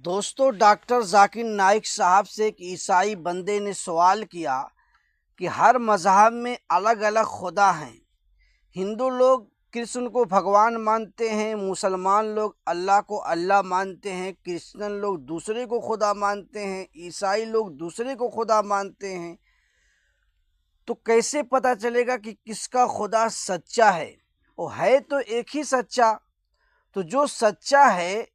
दोस्तों, डॉक्टर जाकिर नाइक साहब से एक ईसाई बंदे ने सवाल किया कि हर मज़हब में अलग अलग खुदा हैं। हिंदू लोग कृष्ण को भगवान मानते हैं, मुसलमान लोग अल्लाह को अल्लाह मानते हैं, क्रिश्चियन लोग दूसरे को खुदा मानते हैं, ईसाई लोग दूसरे को खुदा मानते हैं। तो कैसे पता चलेगा कि किसका खुदा सच्चा है? वो है तो एक ही सच्चा। तो जो सच्चा है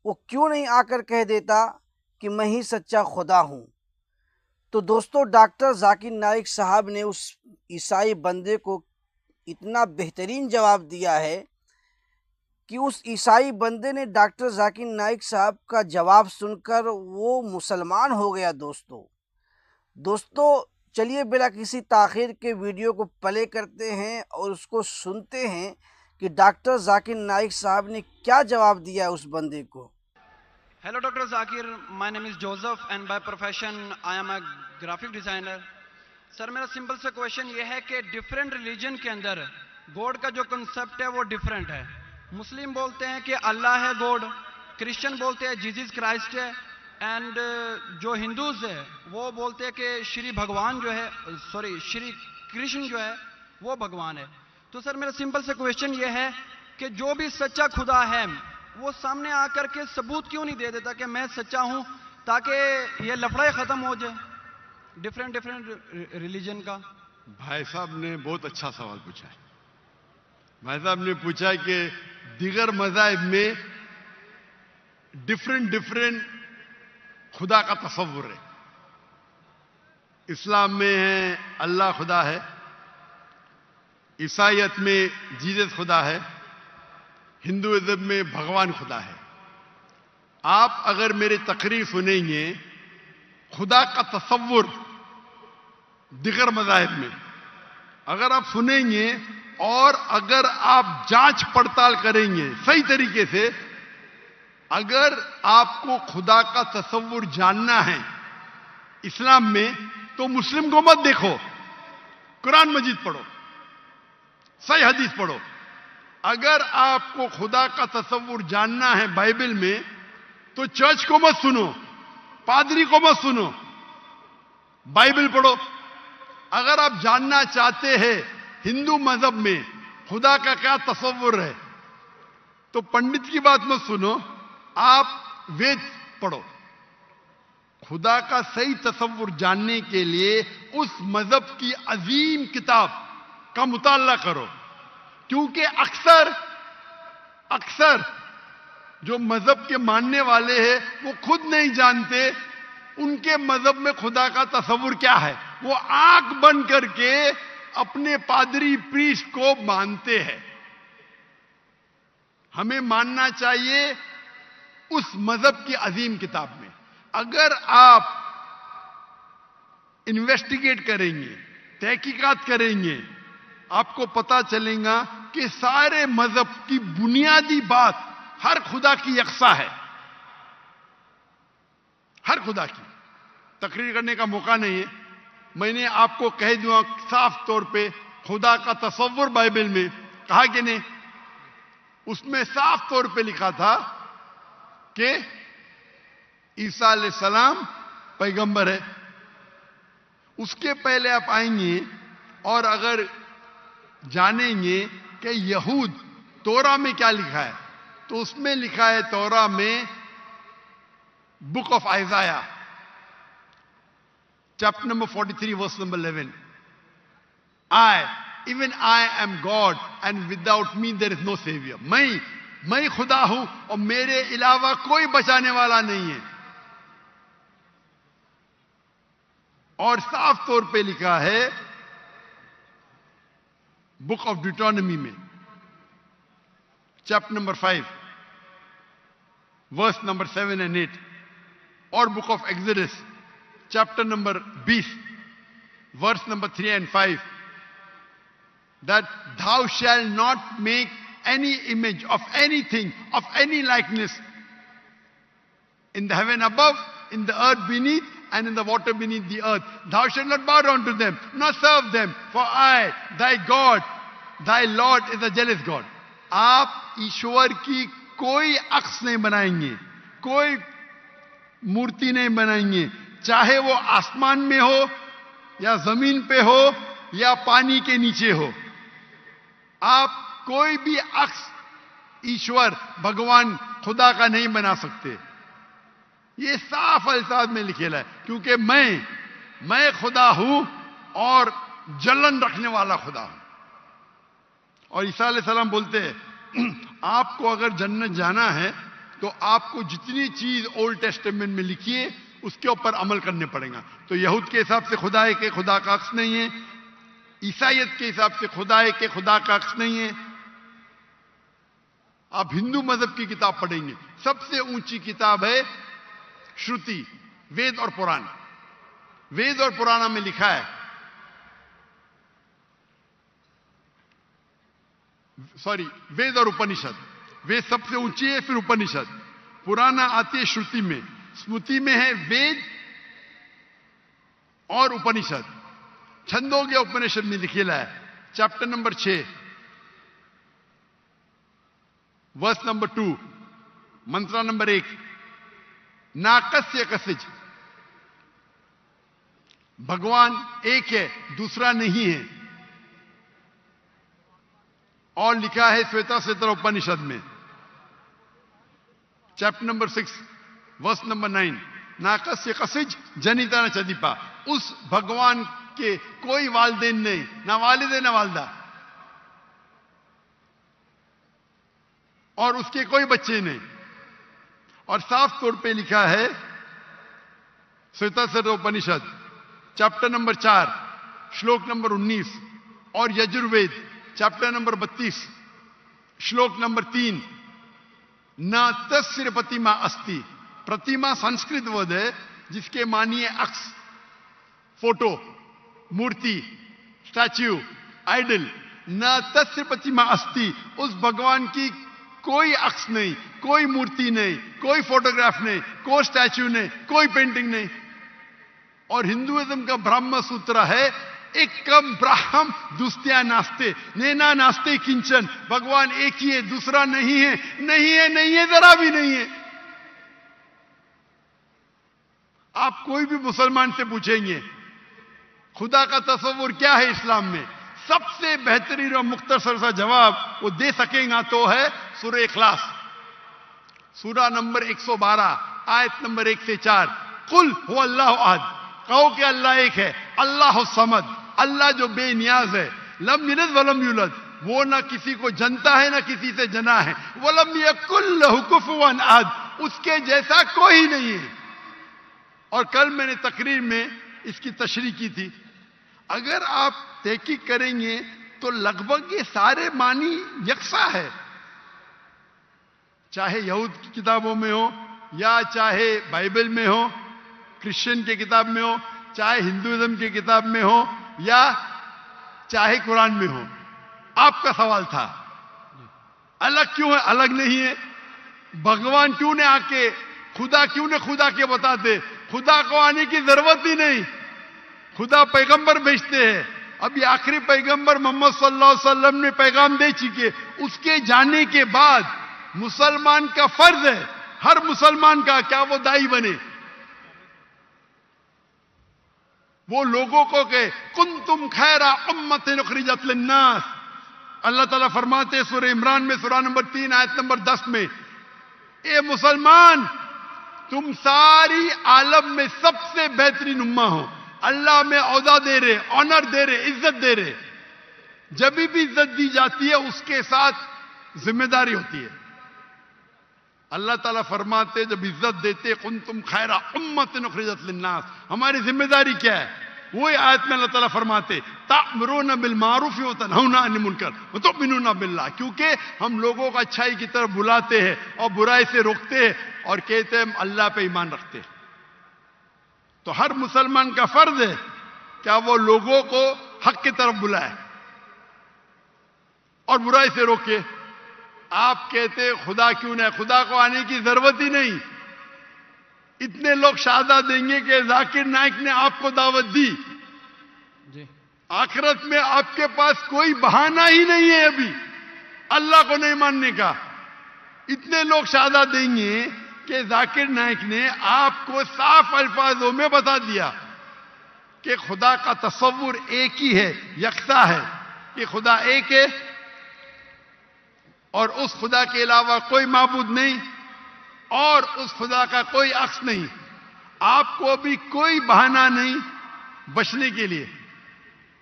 वो क्यों नहीं आकर कह देता कि मैं ही सच्चा खुदा हूँ? तो दोस्तों, डॉक्टर जाकिर नाइक साहब ने उस ईसाई बंदे को इतना बेहतरीन जवाब दिया है कि उस ईसाई बंदे ने डॉक्टर जाकिर नाइक साहब का जवाब सुनकर वो मुसलमान हो गया। दोस्तों, चलिए बिना किसी ताख़ीर के वीडियो को प्ले करते हैं और उसको सुनते हैं कि डॉक्टर जाकिर नाइक साहब ने क्या जवाब दिया है उस बंदे को। Hello, Dr. Zakir. My name is Joseph and by profession I am a graphic designer. Sir, मेरा सिंपल सा क्वेश्चन ये है कि डिफरेंट रिलीजन के अंदर गॉड का जो कंसेप्ट है वो डिफरेंट है। मुस्लिम बोलते हैं कि अल्लाह है गॉड, क्रिश्चियन बोलते हैं जीसस क्राइस्ट है, एंड जो हिंदूज है वो बोलते हैं कि श्री भगवान जो है, श्री कृष्ण जो है वो भगवान है। तो सर, मेरा सिंपल सा क्वेश्चन ये है कि जो भी सच्चा खुदा है वो सामने आकर के सबूत क्यों नहीं दे देता कि मैं सच्चा हूं, ताकि ये लफड़ा खत्म हो जाए डिफरेंट रिलीजन का। भाई साहब ने बहुत अच्छा सवाल पूछा है। भाई साहब ने पूछा कि दीगर मज़ाहिब में डिफरेंट खुदा का तस्वुर है। इस्लाम में है अल्लाह खुदा है, ईसाईयत में जीसस खुदा है, हिंदुइज्म में भगवान खुदा है। आप अगर मेरी तकरीर सुनेंगे खुदा का तस्वुर दिगर मज़ाहिब में अगर आप सुनेंगे और अगर आप जांच पड़ताल करेंगे सही तरीके से, अगर आपको खुदा का तस्वुर जानना है इस्लाम में, तो मुस्लिम को मत देखो, कुरान मजीद पढ़ो, सही हदीस पढ़ो। अगर आपको खुदा का तस्वुर जानना है बाइबल में, तो चर्च को मत सुनो, पादरी को मत सुनो, बाइबल पढ़ो। अगर आप जानना चाहते हैं हिंदू मजहब में खुदा का क्या तस्वुर है, तो पंडित की बात मत सुनो, आप वेद पढ़ो। खुदा का सही तस्वुर जानने के लिए उस मजहब की अजीम किताब का मुताला करो, क्योंकि अक्सर जो मजहब के मानने वाले हैं वो खुद नहीं जानते उनके मजहब में खुदा का तस्वुर क्या है। वो आंख बंद करके अपने पादरी प्रीस्ट को मानते हैं। हमें मानना चाहिए उस मजहब की अजीम किताब में। अगर आप इन्वेस्टिगेट करेंगे, तहकीकात करेंगे, आपको पता चलेगा कि सारे मजहब की बुनियादी बात हर खुदा की यकसा है। हर खुदा की तकरीर करने का मौका नहीं है। मैंने आपको कह दूंगा साफ तौर पे, खुदा का तस्वुर बाइबल में कहा कि नहीं, उसमें साफ तौर पे लिखा था कि ईसा अलैहिस्सलाम पैगंबर है। उसके पहले आप आएंगे और अगर जानेंगे कि यहूद तोरा में क्या लिखा है, तो उसमें लिखा है तोरा में book of Isaiah chapter number 43 verse number 11, even I am God and without me there is no savior। मैं खुदा हूं और मेरे अलावा कोई बचाने वाला नहीं है। और साफ तौर पे लिखा है बुक ऑफ ड्यूटोनॉमी में chapter number 5 verse number 7 and 8, और book of Exodus chapter number 20 verse number 3 and 5, that thou shalt not make any image of anything, of any likeness in the heaven above, in the earth beneath, and in the water beneath the earth. Thou shalt not bow down to them, nor serve them, for I, thy God, thy Lord, is a jealous God। आप ईश्वर की कोई अक्स नहीं बनाएंगे, कोई मूर्ति नहीं बनाएंगे, चाहे वो आसमान में हो या जमीन पे हो या पानी के नीचे हो। आप कोई भी अक्स ईश्वर भगवान खुदा का नहीं बना सकते। ये साफ अल्फाज में लिखेला है, क्योंकि मैं खुदा हूं और जलन रखने वाला खुदा हूं। और ईसा अलैहिस्सलाम बोलते हैं आपको अगर जन्नत जाना है तो आपको जितनी चीज ओल्ड टेस्टामेंट में लिखी है उसके ऊपर अमल करने पड़ेगा। तो यहूद के हिसाब से खुदा है कि खुदा का अक्स नहीं है, ईसाईयत के हिसाब से खुदा है कि खुदा का अक्स नहीं है। आप हिंदू मजहब की किताब पढ़ेंगे, सबसे ऊंची किताब है श्रुति, वेद और पुराण। वेद और पुराण में लिखा है, वेद और उपनिषद। वेद सबसे ऊंची है, फिर उपनिषद, पुराना आती है श्रुति में, स्मृति में है वेद और उपनिषद। छंदोग्य उपनिषद में लिखेला है, चैप्टर नंबर 6 वर्स नंबर 2, मंत्र नंबर 1, नाकस्य कसिज, भगवान एक है, दूसरा नहीं है। और लिखा है श्वेता श्वेतर उपनिषद में, चैप्टर नंबर 6 वर्स नंबर 9, नाकस्य कसिज जनिता न चदीपा। उस भगवान के कोई वालदेन नहीं, ना वालिदे ना वालदा, और उसके कोई बच्चे नहीं। और साफ तौर पे लिखा है श्वेता श्वेतर उपनिषद चैप्टर नंबर 4 श्लोक नंबर 19 और यजुर्वेद चैप्टर नंबर 32 श्लोक नंबर 3, न तस्य प्रतिमा अस्ति। प्रतिमा संस्कृत वर्ड है जिसके मानिए अक्स, फोटो, मूर्ति, स्टैच्यू, आइडल। न तस्य प्रतिमा अस्ति, उस भगवान की कोई अक्स नहीं, कोई मूर्ति नहीं, कोई फोटोग्राफ नहीं, कोई स्टैच्यू नहीं, कोई पेंटिंग नहीं। और हिंदुइज्म का ब्रह्म सूत्र है, एकम ब्रह्म दुस्त्या नास्ते, नैना नास्ते किंचन। भगवान एक ही है, दूसरा नहीं है, नहीं है, नहीं है, जरा भी नहीं है। आप कोई भी मुसलमान से पूछेंगे खुदा का तस्वुर क्या है इस्लाम में, सबसे बेहतरीन और मुख्तसर सा जवाब वो दे सकेगा तो है सूरह इखलास, सूरा नंबर 112 आयत नंबर 1 से 4। कुल हुवा अल्लाहु अहद, कहो कि अल्लाह एक है, अल्लाह समद, अल्लाह जो बेनियाज है, लम यलिद वलम यूलद, वो ना किसी को जनता है ना किसी से जना है, वलम यकुल लहु कुफुवन अहद, उसके जैसा कोई नहीं है। और कल मैंने तकरीर में इसकी तशरीह की थी। अगर आप तहकीक करेंगे तो लगभग ये सारे मानी यकसा है, चाहे यहूद की किताबों में हो या चाहे बाइबल में हो, क्रिश्चियन की किताब में हो, चाहे हिंदुइज्म की किताब में हो या चाहे कुरान में हो। आपका सवाल था अलग क्यों है, अलग नहीं है। भगवान क्यों ने आके, खुदा क्यों ने खुदा के बताते, खुदा को आने की जरूरत ही नहीं, खुदा पैगंबर भेजते हैं। अभी आखिरी पैगंबर मोहम्मद सल्लल्लाहु अलैहि वसल्लम ने पैगाम दे चुके, उसके जाने के बाद मुसलमान का फर्ज है, हर मुसलमान का, क्या वो दाई बने, वो लोगों को कहे कुंतुम खैरा उम्मतिन उखरिजत लिन्नास। अल्लाह ताला फरमाते हैं सूरह इमरान में सूरा नंबर 3 आयत नंबर 10 में, ए मुसलमान तुम सारी आलम में सबसे बेहतरीन उम्मा हो। अल्लाह में औदा दे रहे, ऑनर दे रहे, इज्जत दे रहे। जब भी इज्जत दी जाती है उसके साथ जिम्मेदारी होती है। अल्लाह ताला फरमाते जब इज्जत देते कुंतुम खैरा उम्मतिन उखरिजत लिन्नास, हमारी जिम्मेदारी क्या है? वही आयत में अल्लाह ताला फरमाते तामुरूना बिल मारूफ व तनहौना अनिल मुनकर व तुमिनूना बिल्लाह, क्योंकि हम लोगों को अच्छाई की तरफ बुलाते हैं और बुराई से रोकते हैं और कहते हैं हम अल्लाह पे ईमान रखते हैं। तो हर मुसलमान का फर्ज है क्या वो लोगों को हक की तरफ बुलाए और बुराई से रोके। आप कहते खुदा क्यों नहीं, खुदा को आने की जरूरत ही नहीं। इतने लोग शहादत देंगे कि जाकिर नाइक ने आपको दावत दी जी। आखिरत में आपके पास कोई बहाना ही नहीं है अभी अल्लाह को नहीं मानने का। इतने लोग शहादत देंगे कि जाकिर नाइक ने आपको साफ अल्फाजों में बता दिया कि खुदा का तसव्वुर एक ही है, यकसा है, कि खुदा एक है और उस खुदा के अलावा कोई माबूद नहीं और उस खुदा का कोई अक्स नहीं। आपको अभी कोई बहाना नहीं बचने के लिए।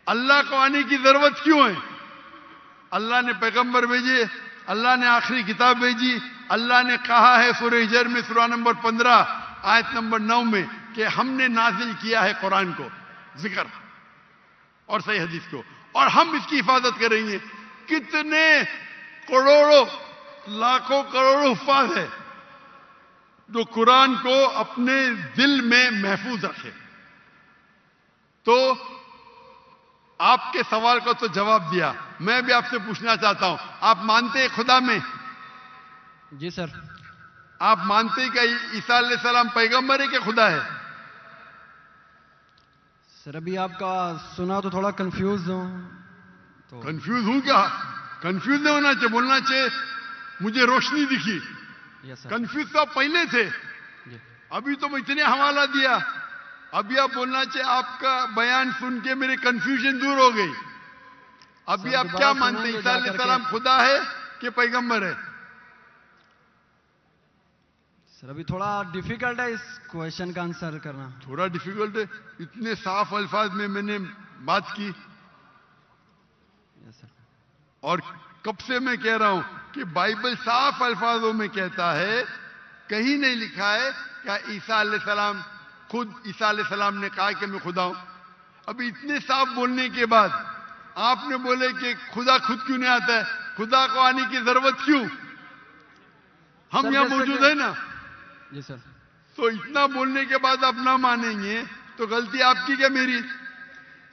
अल्लाह को आने की जरूरत क्यों है? अल्लाह ने पैगंबर भेजे, अल्लाह ने आखिरी किताब भेजी। अल्लाह ने कहा है सूरह हिजर में सूरा नंबर 15 आयत नंबर 9 में कि हमने नाजिल किया है कुरान को, जिक्र और सही हदीस को, और हम इसकी हिफाजत करेंगे। कितने करोड़ों लाखों करोड़ों हुफ्फाज है जो कुरान को अपने दिल में महफूज रखे। तो आपके सवाल को तो जवाब दिया। मैं भी आपसे पूछना चाहता हूं, आप मानते हैं खुदा में? जी सर। आप मानते हैं कि ईसा अलैहिस्सलाम पैगंबर है कि खुदा है? सर अभी आपका सुना तो थोड़ा कंफ्यूज हूं। तो कंफ्यूज हूं क्या? कंफ्यूज नहीं होना चाहिए, बोलना चाहिए मुझे रोशनी दिखी। Yes sir. कंफ्यूज तो आप पहले थे, जी। अभी तो मैं इतने हवाला दिया। अभी आप बोलना चाहिए आपका बयान सुन के मेरी कंफ्यूजन दूर हो गई। अभी सर, आप दोबारा क्या मानते हैं, सुनाएंगे ईसा जाकर अलैहिस्सलाम के? खुदा है कि पैगंबर है? सर अभी थोड़ा डिफिकल्ट है इस क्वेश्चन का आंसर करना। थोड़ा डिफिकल्ट है? इतने साफ अल्फाज में मैंने बात की यस सर। और कब से मैं कह रहा हूं कि बाइबल साफ अल्फाजों में कहता है, कहीं नहीं लिखा है क्या ईसा अलैहिस्सलाम खुद ईसा अलैहिस्सलाम ने कहा कि मैं खुदा हूं। अभी इतने साफ बोलने के बाद आपने बोले कि खुदा खुद क्यों नहीं आता है, खुदा को आने की जरूरत क्यों? हम सर, यहां जैसे मौजूद कि- है ना। जी सर। तो इतना बोलने के बाद आप ना मानेंगे तो गलती आपकी क्या मेरी?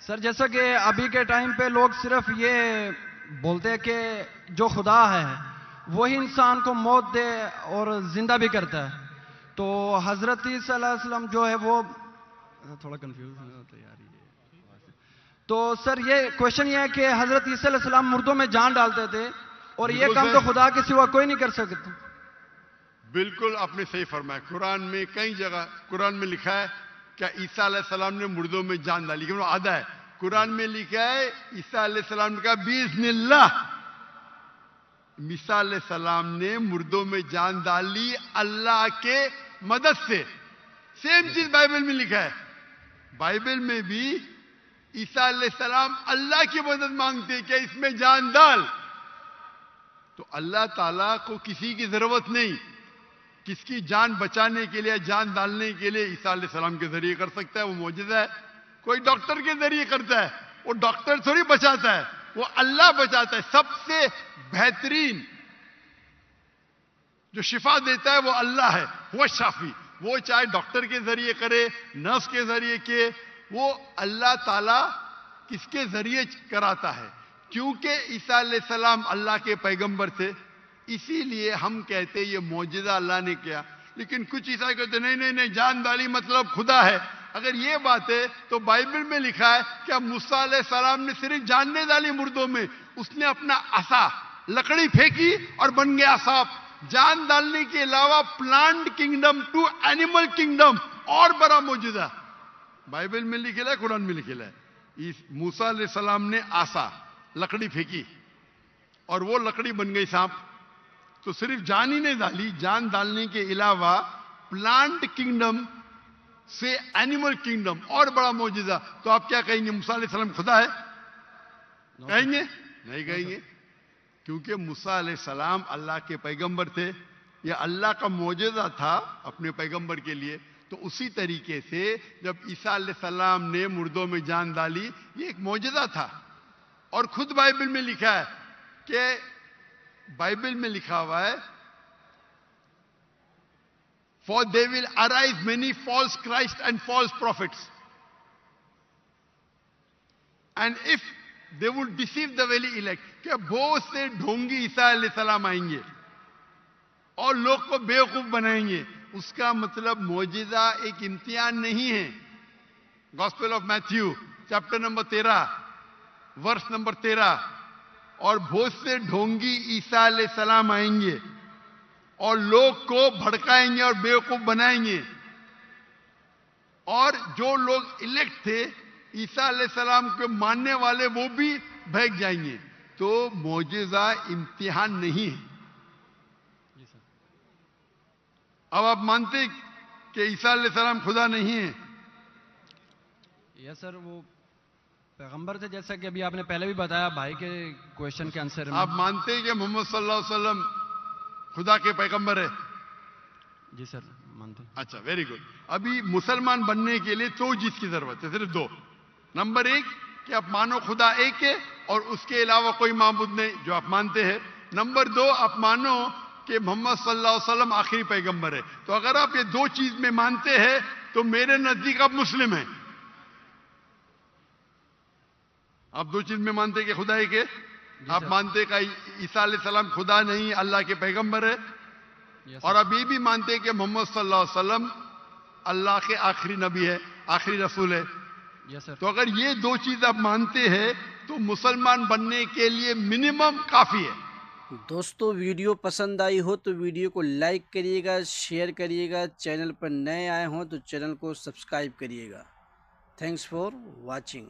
सर जैसा कि अभी के टाइम पे लोग सिर्फ ये बोलते हैं कि जो खुदा है वही इंसान को मौत दे और जिंदा भी करता है। तो हजरत ईसा अलैहिस्सलाम जो है वो थोड़ा कंफ्यूज होता है यार ये। तो सर ये क्वेश्चन ये है कि हजरत ईसा अलैहिस्सलाम मुर्दों में जान डालते थे और ये बिल्कुल काम सर। तो खुदा के सिवा कोई नहीं कर सकता। बिल्कुल आपने सही फरमाया। कुरान में कई जगह कुरान में लिखा है क्या ईसा अलैहिस्सलाम ने मुर्दों में जान डाली, क्यों आधा है। कुरान में लिखा है ईसा अलैहिस्सलाम का बिस्मिल्लाह, ईसा अलैहिस्सलाम ने मुर्दों में जान डाली अल्लाह के मदद से। सेम चीज बाइबल में लिखा है। बाइबल में भी ईसा अलैहिस्सलाम अल्लाह की मदद मांगते क्या इसमें जान डाल। तो अल्लाह ताला को किसी की जरूरत नहीं, किसकी जान बचाने के लिए जान डालने के लिए ईसा अलैहिस्सलाम के जरिए कर सकता है। वो मौजूदा है। कोई डॉक्टर के जरिए करता है, वो डॉक्टर थोड़ी बचाता है, वो अल्लाह बचाता है। सबसे बेहतरीन जो शिफा देता है वो अल्लाह है, वो शाफी। वो चाहे डॉक्टर के जरिए करे, नर्स के जरिए के, वो अल्लाह ताला किसके जरिए कराता है, क्योंकि ईसा अलैहिस्सलाम अल्लाह के पैगंबर थे। इसीलिए हम कहते ये मौजूदा अल्लाह ने किया। लेकिन कुछ ईसाई कहते नहीं नहीं नहीं, जान डाली मतलब खुदा है। अगर ये बात है तो बाइबल में लिखा है क्या मूसा अलैहिस्सलाम ने सिर्फ जान नहीं डाली मुर्दों में, उसने अपना असा लकड़ी फेंकी और बन गया सांप। जान डालने के अलावा plant kingdom to animal kingdom और बड़ा मौजूदा बाइबल में लिखेला है, कुरान में लिखेला है। इस मूसा अलैहिस्सलाम ने आसा लकड़ी फेंकी और वो लकड़ी बन गई सांप। तो सिर्फ जान ही नहीं डाली, जान डालने के अलावा प्लांट किंगडम से एनिमल किंगडम और बड़ा मौजूदा। तो आप क्या कहेंगे, मूसा अलैहिस्सलाम खुदा है? कहेंगे? नहीं कहेंगे, क्योंकि मूसा अलैहिस्सलाम अल्लाह के पैगंबर थे। यह अल्लाह का मौजूदा था अपने पैगंबर के लिए। तो उसी तरीके से जब ईसा अलैहिस्सलाम ने मुर्दों में जान डाली, ये एक मौजूदा था। और खुद बाइबल में लिखा है कि बाइबल में लिखा हुआ है for they will arise many false Christ and false prophets and if they would deceive the very elect. क्या बहुत से ढोंगी ईसा अलैहिस्सलाम आएंगे और लोग को बेवकूफ बनाएंगे। उसका मतलब मौजूदा एक इम्तिहान नहीं है। Gospel of Matthew chapter number 13 वर्ष नंबर 13, और बहुत से ढोंगी ईसा अलैहिस्सलाम आएंगे और लोग को भड़काएंगे और बेवकूफ बनाएंगे, और जो लोग इलेक्ट थे ईसा अलैहिस्सलाम के मानने वाले वो भी भाग जाएंगे। तो मौजूदा इम्तिहान नहीं है। जी सर। अब आप मानते कि ईसा अलैहिस्सलाम खुदा नहीं है? यस सर, वो पैगंबर थे, जैसा कि अभी आपने पहले भी बताया भाई के क्वेश्चन के आंसर में। आप मानते हैं कि मोहम्मद सल्लल्लाहु अलैहि वसल्लम खुदा के पैगंबर है? जी सर, मानते हैं। अच्छा, वेरी गुड। अभी मुसलमान बनने के लिए 2 चीज की जरूरत है, सिर्फ 2। नंबर 1 कि आप मानो खुदा एक है और उसके अलावा कोई माबूद नहीं, जो आप मानते हैं। नंबर 2, आप मानो कि मोहम्मद सल्लल्लाहु अलैहि वसल्लम आखिरी पैगंबर है। तो अगर आप ये 2 चीज में मानते हैं तो मेरे नजदीक आप मुस्लिम हैं। आप 2 चीज में मानते हैं कि खुदा एक है, आप मानते हैं कि ईसा अलैहिस्सलाम खुदा नहीं अल्लाह के पैगंबर है, और आप ये भी मानते हैं कि मोहम्मद सल्लल्लाहु अलैहि वसल्लम अल्लाह के आखिरी नबी है, आखिरी रसूल है। Yes sir. तो अगर ये 2 चीज आप मानते हैं तो मुसलमान बनने के लिए मिनिमम काफी है। दोस्तों, वीडियो पसंद आई हो तो वीडियो को लाइक करिएगा, शेयर करिएगा। चैनल पर नए आए हों तो चैनल को सब्सक्राइब करिएगा। Thanks for watching.